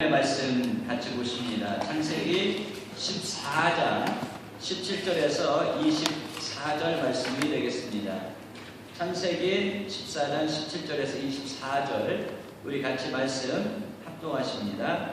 말씀 같이 보십니다. 창세기 14장 17절에서 24절 말씀이 되겠습니다. 창세기 14장 17절에서 24절 우리 같이 말씀 합동하십니다.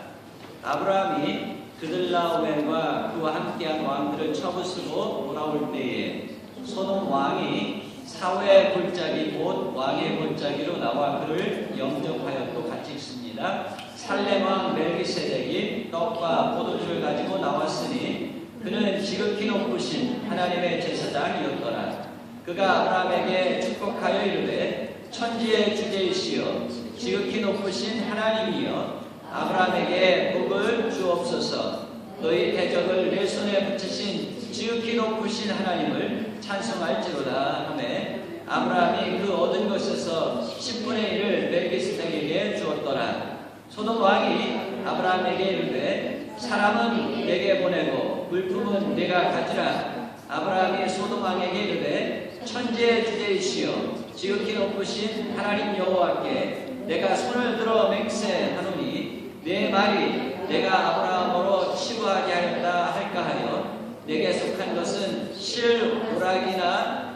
아브라함이 그들라오멜과 그와 함께한 왕들을 처부수고 돌아올 때에 소돔 왕이 사회의 골짜기 곧 왕의 골짜기로 나와 그를 영접하였고 같이 있습니다. 살렘 왕 멜기세덱이 떡과 포도주를 가지고 나왔으니 그는 지극히 높으신 하나님의 제사장이었더라. 그가 아브라함에게 축복하여 이르되 천지의 주제이시여 지극히 높으신 하나님이여 아브라함에게 복을 주옵소서. 너희 대적을 내 손에 붙이신 지극히 높으신 하나님을 찬송할지로다 하매 아브라함이 그 얻은 것에서 10분의 1을 멜기세덱에게 주었더라. 소돔 왕이 아브라함에게 이르되 사람은 내게 보내고 물품은 내가 가지라. 아브라함이 소돔 왕에게 이르되 천지의 주제이시여 지극히 높으신 하나님 여호와께 내가 손을 들어 맹세하노니 내 말이 내가 아브라함으로 치부하게 하였다 할까 하여 내게 속한 것은 실 오락이나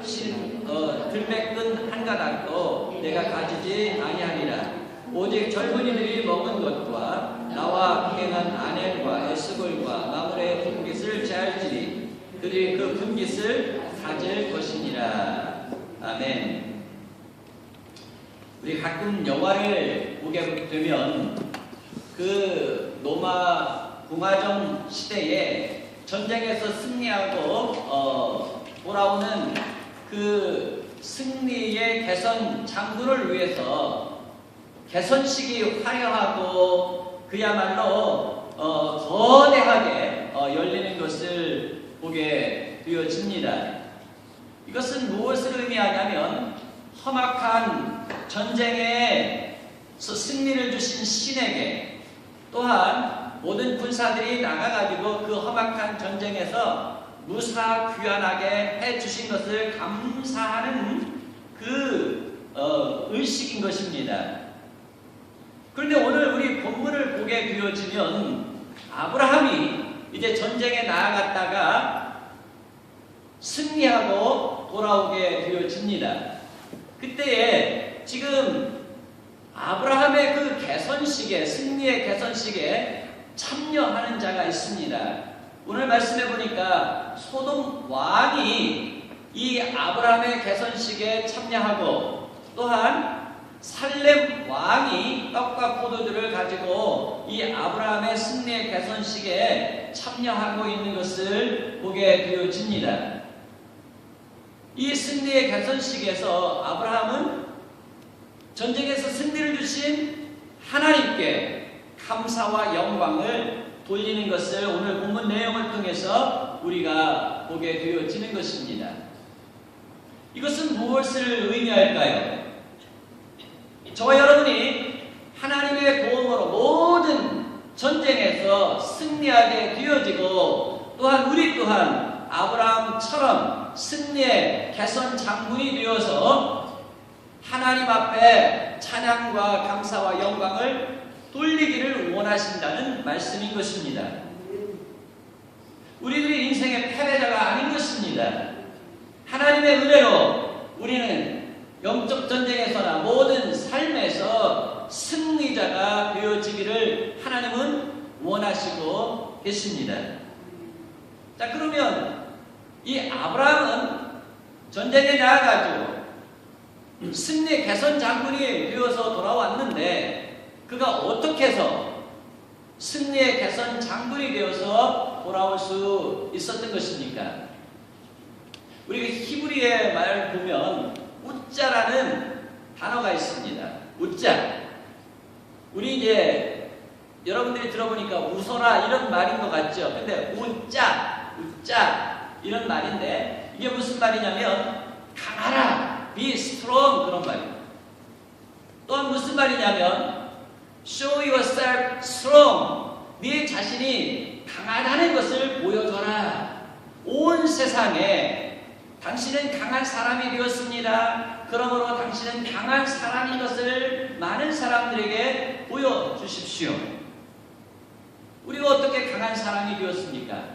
들매끈 한 가닥도 내가 가지지 아니하니라. 오직 젊은이들이 먹은 것과 나와 비행한 아넬과 에스골과 마물의 분깃을 제할지니 그들이 그 분깃을 가질 것이니라. 아멘. 우리 가끔 영화를 보게 되면 그 로마 공화정 시대에 전쟁에서 승리하고 돌아오는 그 승리의 개선 장군을 위해서 개선식이 화려하고 그야말로 거대하게 열리는 것을 보게 되어집니다. 이것은 무엇을 의미하냐면 험악한 전쟁에 승리를 주신 신에게 또한 모든 군사들이 나가가지고 그 험악한 전쟁에서 무사귀환하게 해주신 것을 감사하는 그 의식인 것입니다. 그런데 오늘 우리 본문을 보게 되어지면 아브라함이 이제 전쟁에 나아갔다가 승리하고 돌아오게 되어집니다. 그때에 지금 아브라함의 그 개선식에 승리의 개선식에 참여하는 자가 있습니다. 오늘 말씀해 보니까 소돔 왕이 이 아브라함의 개선식에 참여하고 또한 살렘 왕이 떡과 포도주를 가지고 이 아브라함의 승리의 개선식에 참여하고 있는 것을 보게 되어집니다. 이 승리의 개선식에서 아브라함은 전쟁에서 승리를 주신 하나님께 감사와 영광을 돌리는 것을 오늘 본문 내용을 통해서 우리가 보게 되어지는 것입니다. 이것은 무엇을 의미할까요? 저와 여러분이 하나님의 도움으로 모든 전쟁에서 승리하게 되어지고 또한 우리 또한 아브라함처럼 승리의 개선 장군이 되어서 하나님 앞에 찬양과 감사와 영광을 돌리기를 원하신다는 말씀인 것입니다. 우리들이 인생의 패배자가 아닌 것입니다. 하나님의 은혜로 우리는 영적 전쟁에서나 모든 삶에서 승리자가 되어지기를 하나님은 원하시고 계십니다. 자, 그러면 이 아브라함은 전쟁에 나아가지고 승리 개선 장군이 되어서 돌아왔는데 그가 어떻게 해서 승리의 개선 장군이 되어서 돌아올 수 있었던 것입니까? 우리가 히브리의 말을 보면 우자라는 단어가 있습니다. 우자. 우리 이제 여러분들이 들어보니까 웃어라 이런 말인 것 같죠? 근데 우자 이런 말인데 이게 무슨 말이냐면 강하라, be strong 그런 말이에요. 또한 무슨 말이냐면 show yourself strong. 네 자신이 강하다는 것을 보여줘라. 온 세상에 당신은 강한 사람이 되었습니다. 그러므로 당신은 강한 사람인 것을 많은 사람들에게 보여주십시오. 우리가 어떻게 강한 사람이 되었습니까?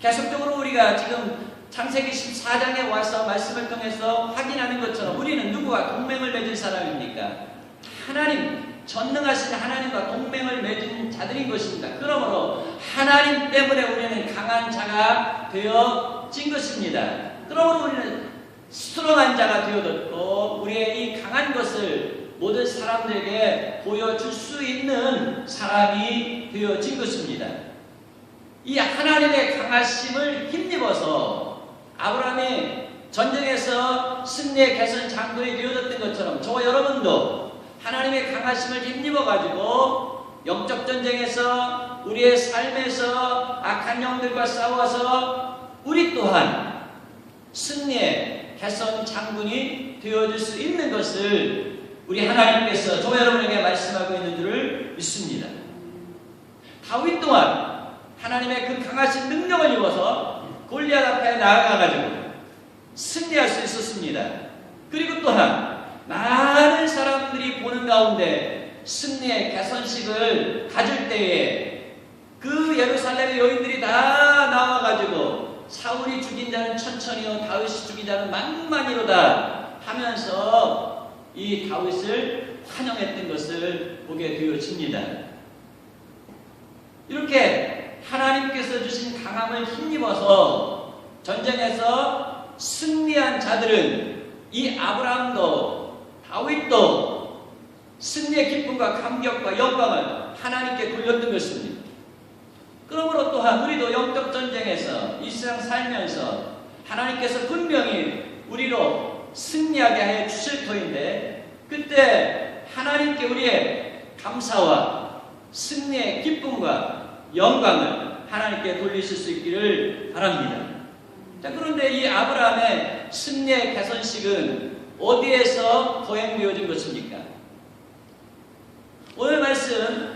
계속적으로 우리가 지금 창세기 14장에 와서 말씀을 통해서 확인하는 것처럼 우리는 누구와 동맹을 맺은 사람입니까? 하나님, 전능하신 하나님과 동맹을 맺은 자들인 것입니다. 그러므로 하나님 때문에 우리는 강한 자가 되어진 것입니다. 그러므로 우리는 스트롱한 자가 되어졌고 우리의 이 강한 것을 모든 사람들에게 보여줄 수 있는 사람이 되어진 것입니다. 이 하나님의 강하심을 힘입어서 아브라함이 전쟁에서 승리의 개선 장군이 되어졌던 것처럼 저와 여러분도 하나님의 강하심을 힘입어가지고 영적 전쟁에서 우리의 삶에서 악한 영들과 싸워서 우리 또한 승리의 개선 장군이 되어질 수 있는 것을 우리 하나님께서 저와 여러분에게 말씀하고 있는 줄을 믿습니다. 다윗 또한 하나님의 그 강하신 능력을 입어서 골리앗 앞에 나아가가지고 승리할 수 있었습니다. 그리고 또한 많은 사람들이 보는 가운데 승리의 개선식을 가질 때에 그 예루살렘의 여인들이 다 나와가지고 사울이 죽인 자는 천천히요 다윗이 죽인 자는 만만이로다 하면서 이 다윗을 환영했던 것을 보게 되어집니다. 이렇게 하나님께서 주신 강함을 힘입어서 전쟁에서 승리한 자들은 이 아브라함도 다윗도 승리의 기쁨과 감격과 영광을 하나님께 돌렸던 것입니다. 그러므로 또한 우리도 영적 전쟁에서 이 세상 살면서 하나님께서 분명히 우리로 승리하게 해 주실 터인데 그때 하나님께 우리의 감사와 승리의 기쁨과 영광을 하나님께 돌리실 수 있기를 바랍니다. 자, 그런데 이 아브라함의 승리의 개선식은 어디에서 거행되어진 것입니까? 오늘 말씀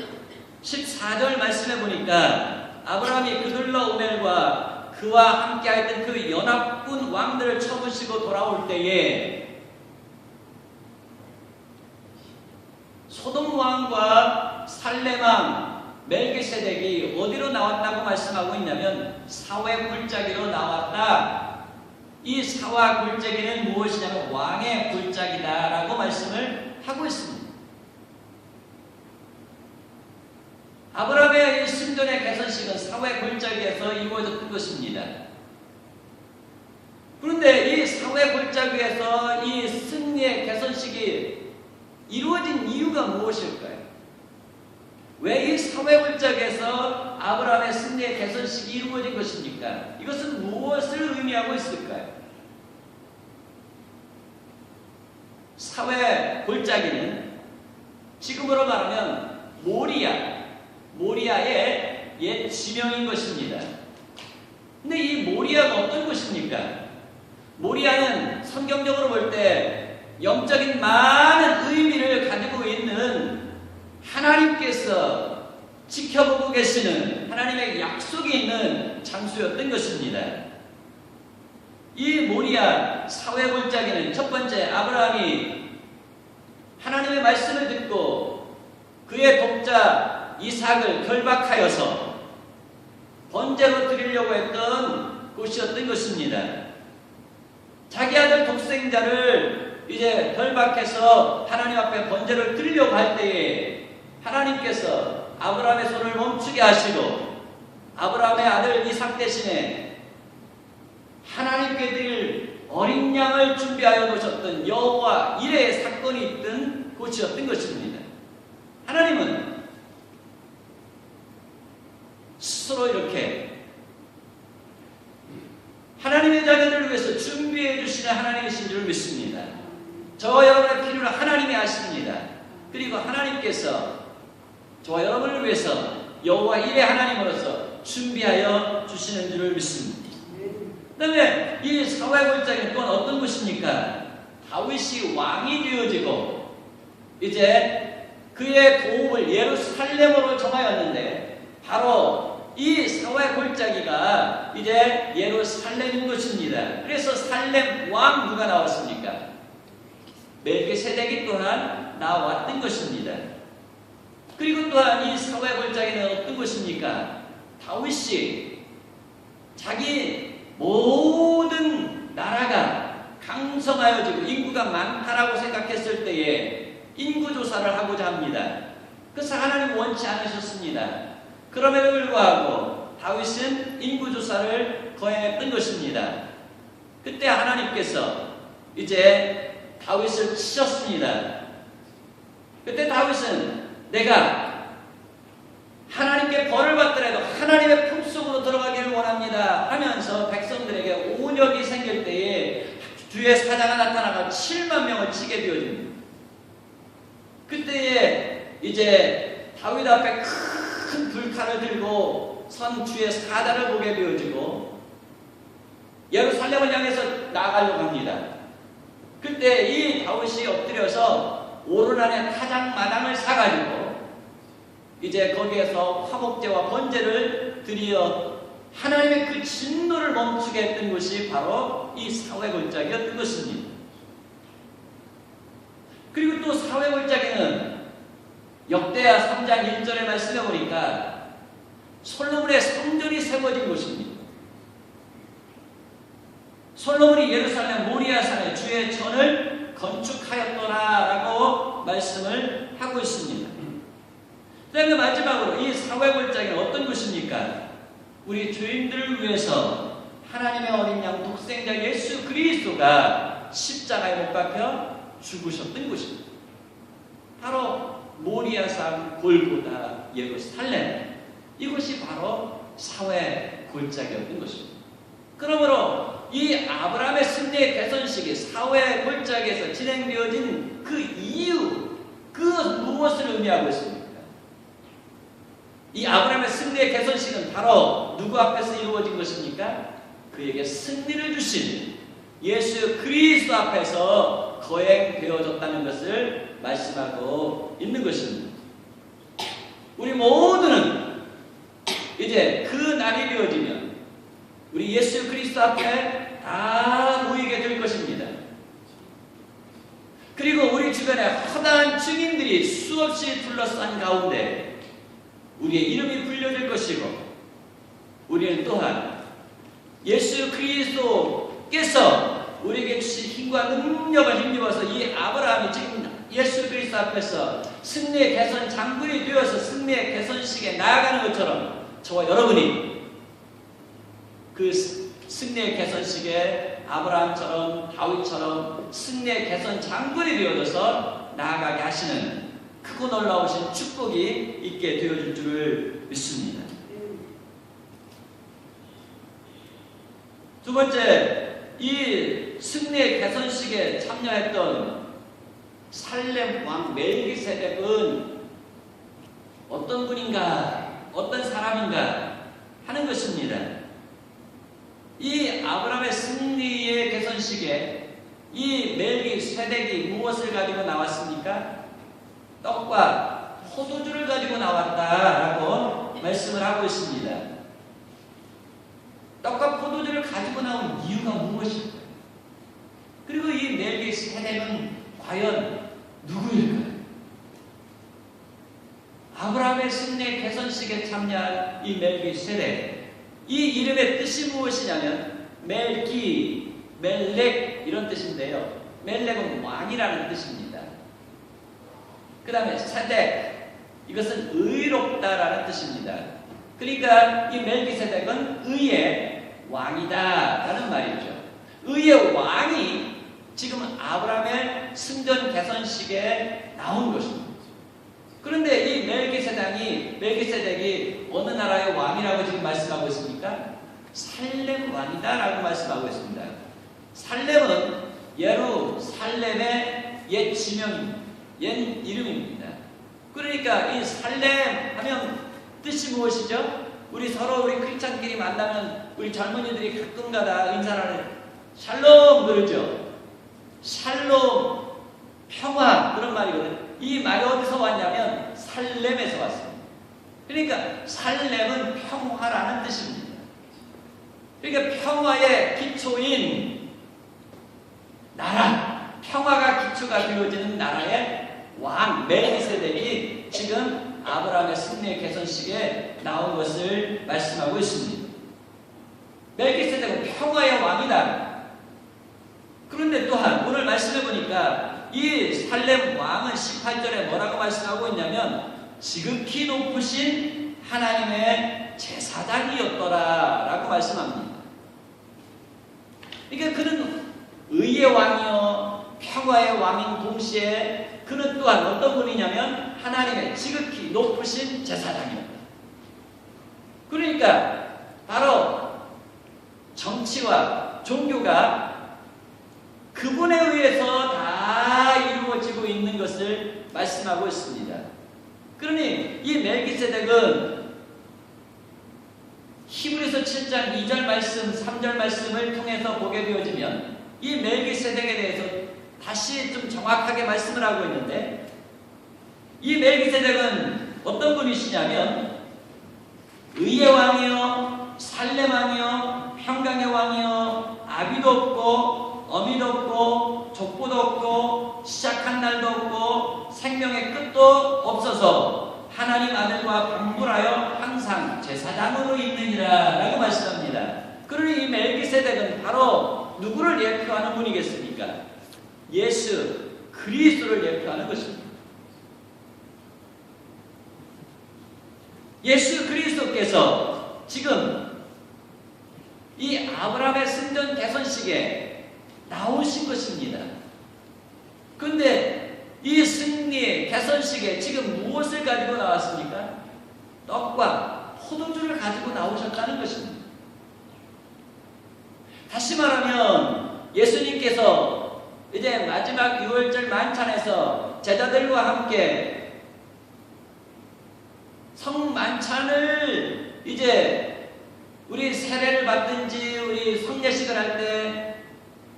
14절 말씀해 보니까 아브라함이 그들라오멜과 그와 함께하였던 그 연합군 왕들을 쳐부시고 돌아올 때에 소돔 왕과 살렘 왕 멜기세덱이 어디로 나왔다고 말씀하고 있냐면 사회 골짜기로 나왔다. 이 사와 골짜기는 무엇이냐면 왕의 골짜기다라고 말씀을 하고 있습니다. 아브라함의 이 승전의 개선식은 사회 골짜기에서 이루어졌던 것입니다. 그런데 이 사회 골짜기에서 이 승리의 개선식이 이루어진 이유가 무엇일까요? 왜 이 사회 골짜기에서 아브라함의 승리의 개선식이 이루어진 것입니까? 이것은 무엇을 의미하고 있을까요? 사회 골짜기는 지금으로 말하면 모리아의 옛 지명인 것입니다. 근데 이 모리아가 어떤 곳입니까? 모리아는 성경적으로 볼 때 영적인 많은 의미를 가지고 있는 하나님께서 지켜보고 계시는 하나님의 약속이 있는 장소였던 것입니다. 이 모리아 사회 골짜기는 첫 번째 아브라함이 하나님의 말씀을 듣고 그의 독자 이삭을 결박하여서 번제로 드리려고 했던 곳이었던 것입니다. 자기 아들 독생자를 이제 결박해서 하나님 앞에 번제를 드리려고 할 때에 하나님께서 아브라함의 손을 멈추게 하시고 아브라함의 아들 이삭 대신에 하나님께 드릴 어린 양을 준비하여 놓으셨던 여호와 이레의 사건이 있던 곳이었던 것입니다. 하나님은 스스로 이렇게 하나님의 자녀들을 위해서 준비해 주시는 하나님이신 줄 믿습니다. 저와 여러분의 필요를 하나님이 아십니다. 그리고 하나님께서 저와 여러분을 위해서 여호와 이레 하나님으로서 준비하여 주시는 줄을 믿습니다. 그 다음에 이 사회 골짜기는 또한 어떤 곳입니까? 다윗이 왕이 되어지고 이제 그의 도읍을 예루살렘으로 정하였는데 바로 이 사회 골짜기가 이제 예루살렘인 것입니다. 그래서 살렘 왕 누가 나왔습니까? 멜기세덱이 또한 나왔던 것입니다. 그리고 또한 이 사회 골짜기는 어떤 것입니까? 다윗이 자기 모든 나라가 강성하여지고 인구가 많다라고 생각했을 때에 인구조사를 하고자 합니다. 그래서 하나님 원치 않으셨습니다. 그럼에도 불구하고 다윗은 인구조사를 거행했던 것입니다. 그때 하나님께서 이제 다윗을 치셨습니다. 그때 다윗은 내가 하나님께 벌을 받더라도 하나님의 품속으로 들어가기를 원합니다 하면서 백성들에게 온역이 생길 때에 주의 사자가 나타나가 7만 명을 치게 되어집니다. 그때에 이제 다윗 앞에 큰 불칼을 들고 선 주의 사자를 보게 되어지고 예루살렘을 향해서 나가려고 합니다. 그때 이 다윗이 엎드려서 오르난의 타작마당을 사가지고 이제 거기에서 화목제와 번제를 드리어 하나님의 그 진노를 멈추게 했던 것이 바로 이 사회골짜기였던 것입니다. 그리고 또 사회골짜기는 역대하 3장 1절의 말씀에 보니까 솔로몬의 성전이 세워진 곳입니다. 솔로몬이 예루살렘 모리아산에 주의 전을 건축하였더라라고 말씀을 하고 있습니다. 그 다음에 마지막으로 이 사회골짜기는 어떤 곳입니까? 우리 죄인들을 위해서 하나님의 어린 양 독생자 예수 그리스도가 십자가에 못 박혀 죽으셨던 곳입니다. 바로 모리아산 골고다 예루살렘, 이곳이 바로 사회골짜기였던 것입니다. 그러므로 이 아브라함의 승리의 개선식이 사회골짜기에서 진행되어진 그 이유, 그 무엇을 의미하고 있습니까? 이 아브라함의 승리의 개선식은 바로 누구 앞에서 이루어진 것입니까? 그에게 승리를 주신 예수 그리스도 앞에서 거행되어졌다는 것을 말씀하고 있는 것입니다. 우리 모두는 이제 그 날이 되어지면 우리 예수 그리스도 앞에 다 모이게 될 것입니다. 그리고 우리 주변에 허다한 증인들이 수없이 둘러싼 가운데 우리의 이름이 불려질 것이고, 우리는 또한 예수 그리스도께서 우리에게 주신 힘과 능력을 힘입어서 이 아브라함이 지금 예수 그리스도 앞에서 승리의 개선 장군이 되어서 승리의 개선식에 나아가는 것처럼 저와 여러분이 그 승리의 개선식에 아브라함처럼 다윗처럼 승리의 개선 장군이 되어져서 나아가게 하시는 크고 놀라우신 축복이 있게 되어질 줄을 믿습니다. 두 번째, 이 승리의 개선식에 참여했던 살렘 왕 멜기세덱은 어떤 분인가, 어떤 사람인가 하는 것입니다. 이 아브라함의 승리의 개선식에 이 멜기세덱이 무엇을 가지고 나왔습니까? 떡과 포도주를 가지고 나왔다라고 말씀을 하고 있습니다. 떡과 포도주를 가지고 나온 이유가 무엇일까요? 그리고 이 멜기세덱은 과연 누구일까요? 아브라함의 승리 개선식에 참여한 이 멜기세덱, 이 이름의 뜻이 무엇이냐면 멜기, 멜렉 이런 뜻인데요. 멜렉은 왕이라는 뜻입니다. 그 다음에 세덱, 이것은 의롭다라는 뜻입니다. 그러니까 이 멜기세덱은 의의 왕이다라는 말이죠. 의의 왕이 지금 아브라함의 승전 개선식에 나온 것입니다. 그런데 이 멜기세덱이 어느 나라의 왕이라고 지금 말씀하고 있습니까? 살렘 왕이다라고 말씀하고 있습니다. 살렘은 예루살렘의 옛 지명입니다. 옛 이름입니다. 그러니까 이 살렘 하면 뜻이 무엇이죠? 우리 크리스찬끼리 만나면 우리 젊은이들이 가끔가다 인사를 샬롬 그러죠. 샬롬, 평화 그런 말이거든요. 이 말이 어디서 왔냐면 살렘에서 왔습니다. 그러니까 살렘은 평화라는 뜻입니다. 그러니까 평화의 기초인 나라, 평화가 기초가 되어지는 나라의 왕 멜기세덱이 지금 아브라함의 승리의 개선식에 나온 것을 말씀하고 있습니다. 멜기세덱은 평화의 왕이다. 그런데 또한 오늘 말씀해 보니까 이 살렘 왕은 18절에 뭐라고 말씀하고 있냐면 지극히 높으신 하나님의 제사장이었더라 라고 말씀합니다. 그러니까 그는 의의 왕이요 평화의 왕인 동시에 그는 또한 어떤 분이냐면 하나님의 지극히 높으신 제사장이었다. 그러니까 바로 정치와 종교가 그분에 의해서 다 이루어지고 있는 것을 말씀하고 있습니다. 그러니 이 멜기세덱은 히브리서 7장 2절 말씀, 3절 말씀을 통해서 보게 되어지면 이 멜기세덱에 대해서 다시 좀 정확하게 말씀을 하고 있는데 이 멜기세덱은 어떤 분이시냐면 의의 왕이요 살렘 왕이요 평강의 왕이요 아비도 없고 어미도 없고 족보도 없고 시작한 날도 없고 생명의 끝도 없어서 하나님 아들과 방불하여 항상 제사장으로 있느니라 라고 말씀합니다. 그러니 이 멜기세덱은 바로 누구를 예표하는 분이겠습니까? 예수 그리스도를 예표하는 것입니다. 예수 그리스도께서 지금 이 아브라함의 승전 개선식에 나오신 것입니다. 그런데 이 승리의 개선식에 지금 무엇을 가지고 나왔습니까? 떡과 포도주를 가지고 나오셨다는 것입니다. 다시 말하면 예수님께서 이제 마지막 유월절 만찬에서 제자들과 함께 성만찬을 이제 우리 세례를 받든지 우리 성례식을 할 때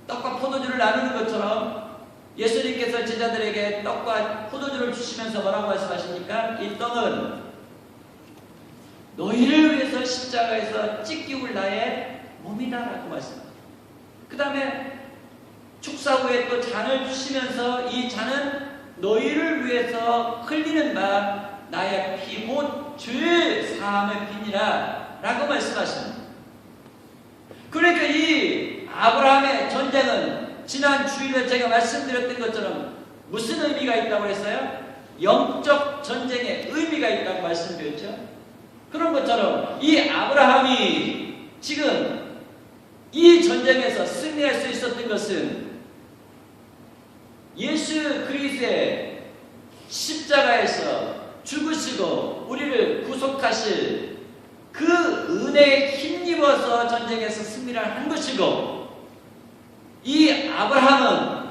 떡과 포도주를 나누는 것처럼 예수님께서 제자들에게 떡과 포도주를 주시면서 뭐라고 말씀하십니까? 이 떡은 너희를 위해서 십자가에서 찢기울 나의 몸이다라고 말씀합니다. 그 다음에 축사 후에 또 잔을 주시면서 이 잔은 너희를 위해서 흘리는 바 나의 피 곧 죄 사함의 피니라 라고 말씀하십니다. 그러니까 이 아브라함의 전쟁은 지난 주일에 제가 말씀드렸던 것처럼 무슨 의미가 있다고 했어요? 영적 전쟁에 의미가 있다고 말씀드렸죠. 그런 것처럼 이 아브라함이 지금 이 전쟁에서 승리할 수 있었던 것은 예수 그리스도의 십자가에서 죽으시고 우리를 구속하실 그 은혜에 힘입어서 전쟁에서 승리를 한 것이고 이 아브라함은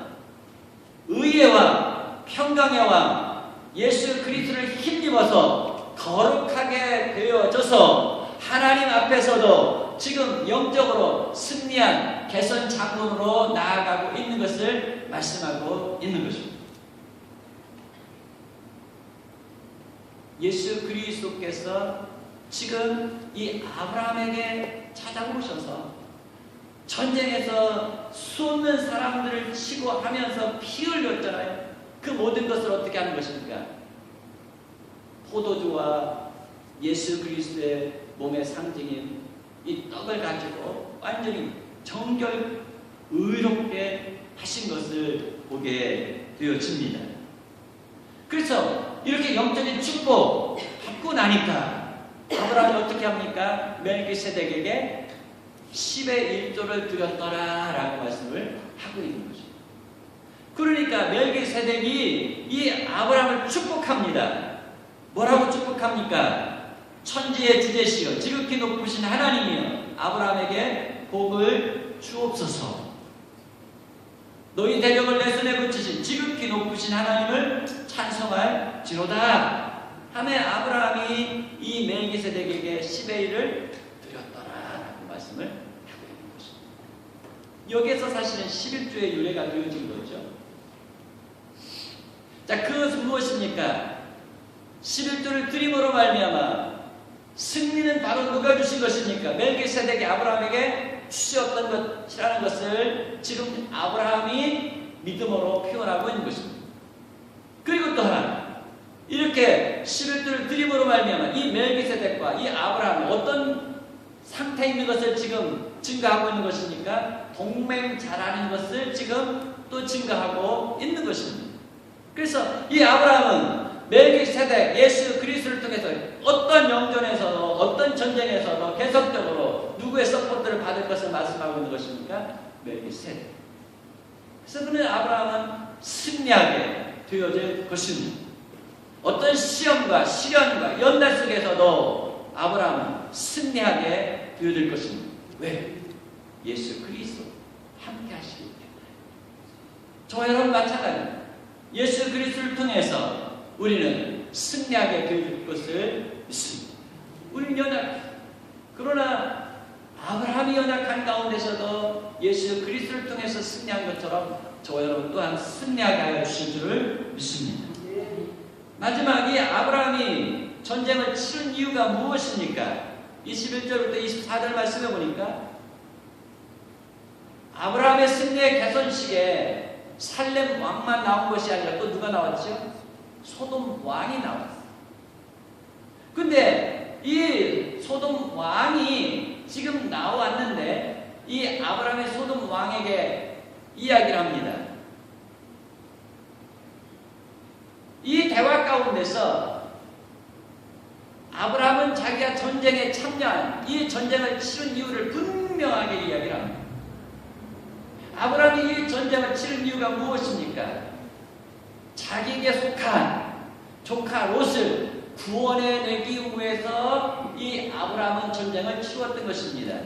의의 왕, 평강의 왕 예수 그리스도를 힘입어서 거룩하게 되어져서 하나님 앞에서도 지금 영적으로 승리한 개선 장군으로 나아가고 있는 것을 말씀하고 있는 것입니다. 예수 그리스도께서 지금 이 아브라함에게 찾아오셔서 전쟁에서 수없는 사람들을 치고 하면서 피 흘렸잖아요. 그 모든 것을 어떻게 하는 것입니까? 포도주와 예수 그리스도의 몸의 상징인 이 떡을 가지고 완전히 정결 의롭게 하신 것을 보게 되어집니다. 그래서 이렇게 영적인 축복 받고 나니까 아브라함이 어떻게 합니까? 멜기세덱에게 10의 1조를 드렸더라 라고 말씀을 하고 있는 거죠. 그러니까 멜기세덱이 이 아브라함을 축복합니다. 뭐라고 축복합니까? 천지의 주제시여 지극히 높으신 하나님이여 아브라함에게 복을 주옵소서. 너희 대적을 내 손에 붙이신 지극히 높으신 하나님을 찬송할지로다 하며 아브라함이 이 멜기세덱에게 10의 1을 드렸더라 라고 말씀을 하고 있는 것입니다. 여기에서 사실은 11조의 유래가 되어진 거죠. 자, 그것은 무엇입니까? 11조를 드림으로 말미암아 승리는 바로 누가 주신 것입니까? 멜기세덱이 아브라함에게 주셨던 것이라는 것을 지금 아브라함이 믿음으로 표현하고 있는 것입니다. 그리고 또한 이렇게 누구에게 11조를 드림으로 말미암아 이 멜기세덱과 이 아브라함이 어떤 상태에 있는 것을 지금 증가하고 있는 것입니까? 동맹 잘하는 것을 지금 또 증가하고 있는 것입니다. 그래서 이 아브라함은 멜기세덱 예수 그리스도를 통해서 어떤 영전에서도 어떤 전쟁에서도 계속적으로 누구의 서포트를 받을 것을 말씀하고 있는 것입니까? 멜기세덱. 그래서 그는 아브라함은 승리하게 되어질 것입니다. 어떤 시험과 시련과 연단 속에서도 아브라함은 승리하게 되어질 것입니다. 왜? 예수 그리스도 함께 하시기 때문에. 저와 여러분 마찬가지입니다. 예수 그리스도를 통해서 우리는 승리하게 되어질 것을 믿습니다. 우리는 연약, 그러나 아브라함이 연약한 가운데서도 예수 그리스도를 통해서 승리한 것처럼 저와 여러분 또한 승리하게 하여 주실 줄을 믿습니다. 마지막 이 아브라함이 전쟁을 치른 이유가 무엇입니까? 21절부터 24절 말씀해 보니까 아브라함의 승리의 개선식에 살렘 왕만 나온 것이 아니라 또 누가 나왔죠? 소돔 왕이 나왔어요. 근데 이 소돔 왕이 지금 나왔는데 이 아브라함의 소돔 왕에게 이야기를 합니다. 이 대화 가운데서 아브라함은 자기가 전쟁에 참여한 이 전쟁을 치른 이유를 분명하게 이야기를 합니다. 아브라함이 이 전쟁을 치른 이유가 무엇입니까? 자기에게 속한 조카 롯을 구원해내기 위해서 이 아브라함은 전쟁을 치루었던 것입니다.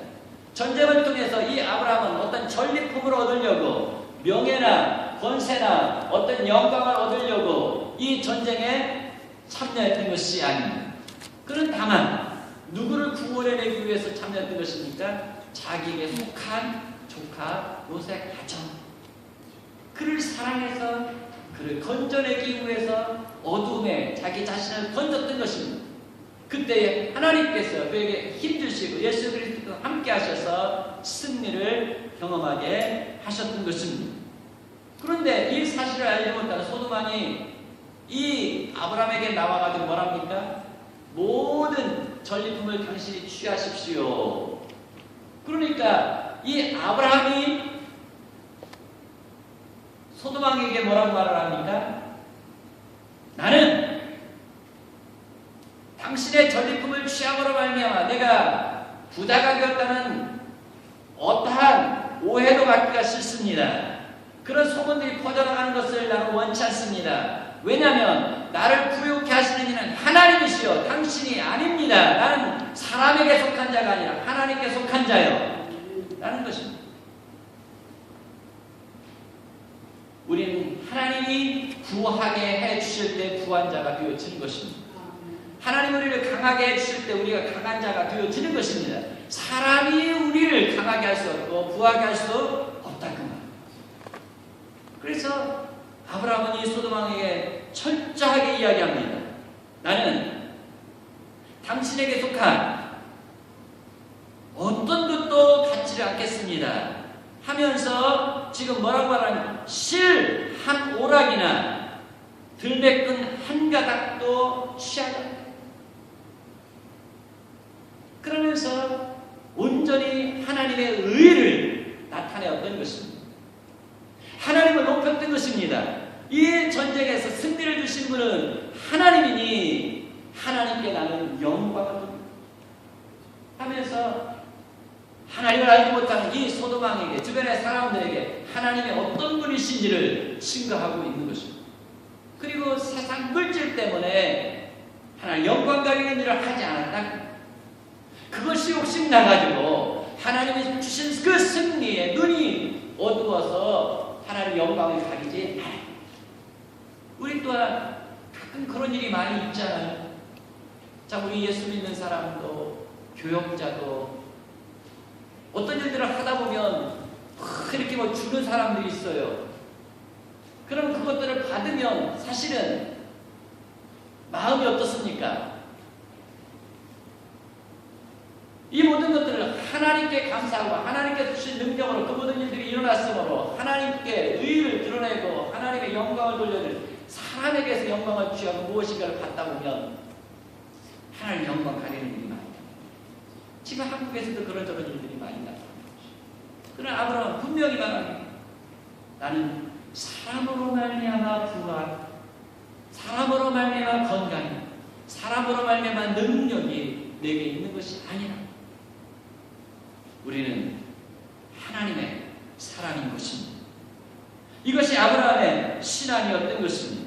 전쟁을 통해서 이 아브라함은 어떤 전리품을 얻으려고 명예나 권세나 어떤 영광을 얻으려고 이 전쟁에 참여했던 것이 아닙니다. 그는 다만 누구를 구원해내기 위해서 참여했던 것입니까? 자기에게 속한 조카 롯의 가정, 그를 사랑해서 그를 건져내기 위해서 어둠에 자기 자신을 던졌던 것입니다. 그때 하나님께서 그에게 힘주시고 예수 그리스도와 함께 하셔서 승리를 경험하게 하셨던 것입니다. 그런데 이 사실을 알지 못하는 소돔 왕이 이 아브라함에게 나와가지고 뭐랍니까? 모든 전리품을 당신이 취하십시오. 그러니까 이 아브라함이 소돔 왕에게 뭐라고 말을 합니까? 나는 당신의 전리품을 취함으로 말미암아 내가 부자가 되었다는 어떠한 오해도 받기가 싫습니다. 그런 소문들이 퍼져나가는 것을 나는 원치 않습니다. 왜냐하면 나를 부유케 하시는 이는 하나님이시여 당신이 아닙니다. 나는 사람에게 속한 자가 아니라 하나님께 속한 자요 라는 것입니다. 우리는 하나님이 구하게 해주실 때 구한 자가 되어지는 것입니다. 하나님 우리를 강하게 해주실 때 우리가 강한 자가 되어지는 것입니다. 사람이 우리를 강하게 할 수 없고 구하게 할 수 없다 그 말. 그래서 아브라함은 이 소돔 왕에게 철저하게 이야기합니다. 나는 당신에게 속한 어떤 것도 갖지를 않겠습니다 하면서 지금 뭐라고 말하냐면 실 한 오락이나 들매끈 한 가닥도 취하지 않다. 그러면서 온전히 하나님의 의를 나타내었던 것입니다. 하나님을 높였던 것입니다. 이 전쟁에서 승리를 주신 분은 하나님이니 하나님께 나는 영광을 듭니다 하면서 하나님을 알지 못하는 이 소돔 왕에게 주변의 사람들에게 하나님의 어떤 분이신지를 증거하고 있는 것입니다. 그리고 세상 물질 때문에 하나님 영광 가리는 일을 하지 않았다. 그것이 욕심 나가지고 하나님이 주신 그 승리에 눈이 어두워서 하나님 영광을 가리지 않아요. 우리 또한 가끔 그런 일이 많이 있잖아요. 자, 우리 예수 믿는 사람도 교역자도 어떤 일들을 하다 보면 이렇게 뭐 주는 사람들이 있어요. 그럼 그것들을 받으면 사실은 마음이 어떻습니까? 이 모든 것들을 하나님께 감사하고 하나님께 주신 능력으로 그 모든 일들이 일어났으므로 하나님께 의의를 드러내고 하나님의 영광을 돌려드릴 사람에게서 영광을 취하고 무엇인가를 받다 보면 하나님 영광 가리는 일이 많이 나요. 지금 한국에서도 그런저런 일들이 많이 나요. 그러나 아브라함은 분명히 말합니다. 나는 사람으로 말미암아 부와 사람으로 말미암아 건강이 사람으로 말미암아 능력이 내게 있는 것이 아니라 우리는 하나님의 사람인 것입니다. 이것이 아브라함의 신앙이었던 것입니다.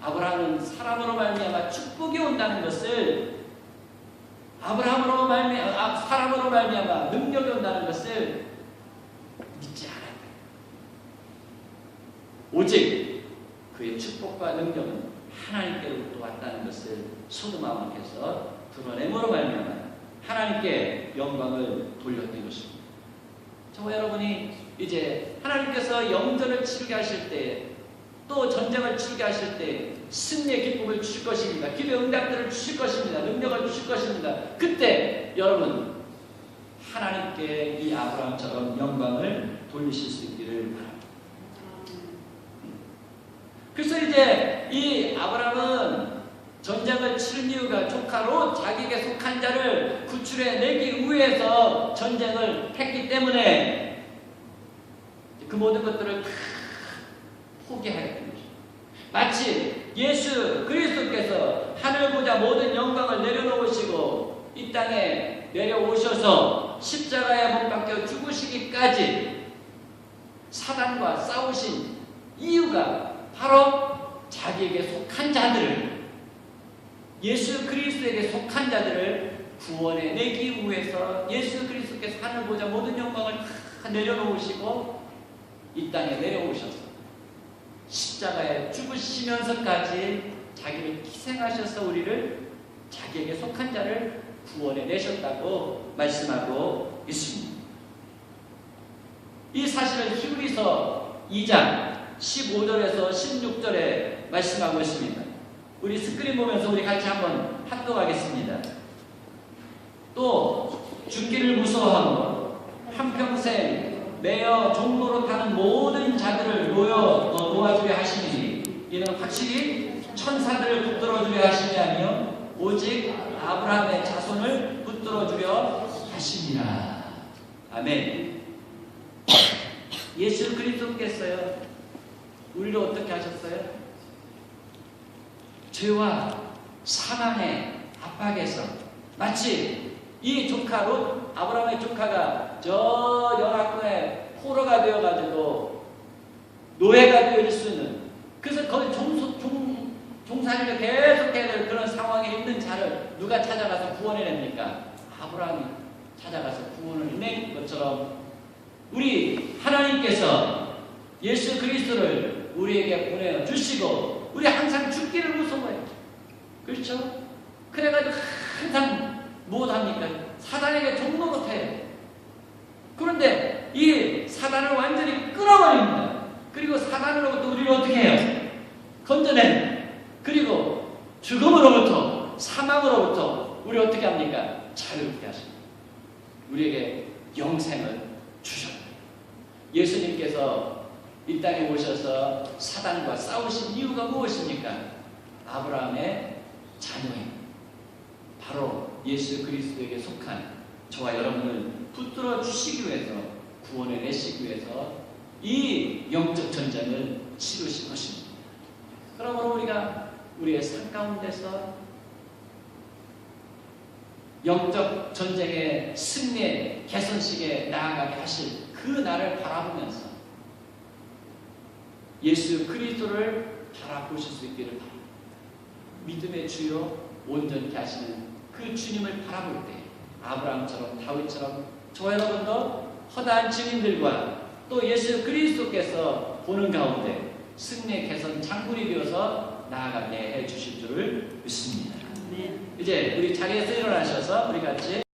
아브라함은 사람으로 말미암아 축복이 온다는 것을 사람으로 말미암아 능력이 온다는 것을 믿지 않았다. 오직 그의 축복과 능력은 하나님께로부터 왔다는 것을 소돔아방에서 드러냄으로 말미암아 하나님께 영광을 돌렸던 것입니다. 저와 여러분이 이제 하나님께서 영전을 치르게 하실 때 또 전쟁을 치르게 하실 때 승리의 기쁨을 주실 것입니다. 기도의 응답들을 주실 것입니다. 능력을 주실 것입니다. 그때 여러분 하나님께 이 아브라함처럼 영광을 돌리실 수 있기를 바랍니다. 그래서 이제 이 아브라함은 전쟁을 치른 이유가 조카로 자기에게 속한 자를 구출해 내기 위해서 전쟁을 했기 때문에 그 모든 것들을 다 포기하였던 것입니다. 마치 예수 그리스도께서 하늘 보자 모든 영광을 내려놓으시고 이 땅에 내려오셔서 십자가에 못 박혀 죽으시기까지 사단과 싸우신 이유가 바로 자기에게 속한 자들을 예수 그리스도에게 속한 자들을 구원해 내기 위해서 예수 그리스도께서 하늘 보자 모든 영광을 다 내려놓으시고 이 땅에 내려오셔서 십자가에 죽으시면서까지 자기를 희생하셔서 우리를 자기에게 속한 자를 구원해 내셨다고 말씀하고 있습니다. 이 사실을 히브리서 2장 15절에서 16절에 말씀하고 있습니다. 우리 스크린 보면서 우리 같이 한번 합독하겠습니다. 또 죽기를 무서워하고 한평생 매어 종로로 타는 모든 자들을 놓아주려 하시니 이는 확실히 천사들을 붙들어주려 하심이 아니요 오직 아브라함의 자손을 붙들어주려 하심이라. 아멘. 예수 그리스도께서요 우리를 어떻게 하셨어요? 죄와 사망의 압박에서 마치 이 조카로 아브라함의 조카가 저 연합군의 포로가 되어가지고 노예가 되어질 수 있는 그래서 거기 종살이를 계속해야 될 그런 상황에 있는 자를 누가 찾아가서 구원해냅니까? 아브라함이 찾아가서 구원을 낸 것처럼 우리 하나님께서 예수 그리스도를 우리에게 보내주시고 우리 항상 죽기를 무서워해요. 그렇죠? 그래가지고 항상 무엇합니까? 사단에게 종로로 해요. 그런데 이 사단을 완전히 끊어버립니다. 그리고 사단으로부터 우리를 어떻게 해요? 건져내요. 그리고 죽음으로부터 사망으로부터 우리를 어떻게 합니까? 자유롭게 하십니다. 우리에게 영생을 주셨다. 예수님께서 이 땅에 오셔서 사단과 싸우신 이유가 무엇입니까? 아브라함의 자녀입니다. 바로 예수 그리스도에게 속한 저와 여러분을 붙들어 주시기 위해서 구원해 내시기 위해서 이 영적 전쟁을 치르신 것입니다. 그러므로 우리가 우리의 삶 가운데서 영적 전쟁의 승리의 개선식에 나아가게 하실 그 날을 바라보면서 예수 그리스도를 바라보실 수 있기를 바랍니다. 믿음의 주요 온전케 하시는 그 주님을 바라볼 때 아브라함처럼 다윗처럼 저와 여러분도 허다한 증인들과 또 예수 그리스도께서 보는 가운데 승리의 개선 장군이 되어서 나아가게 해주실 줄을 믿습니다. 이제 우리 자리에서 일어나셔서 우리 같이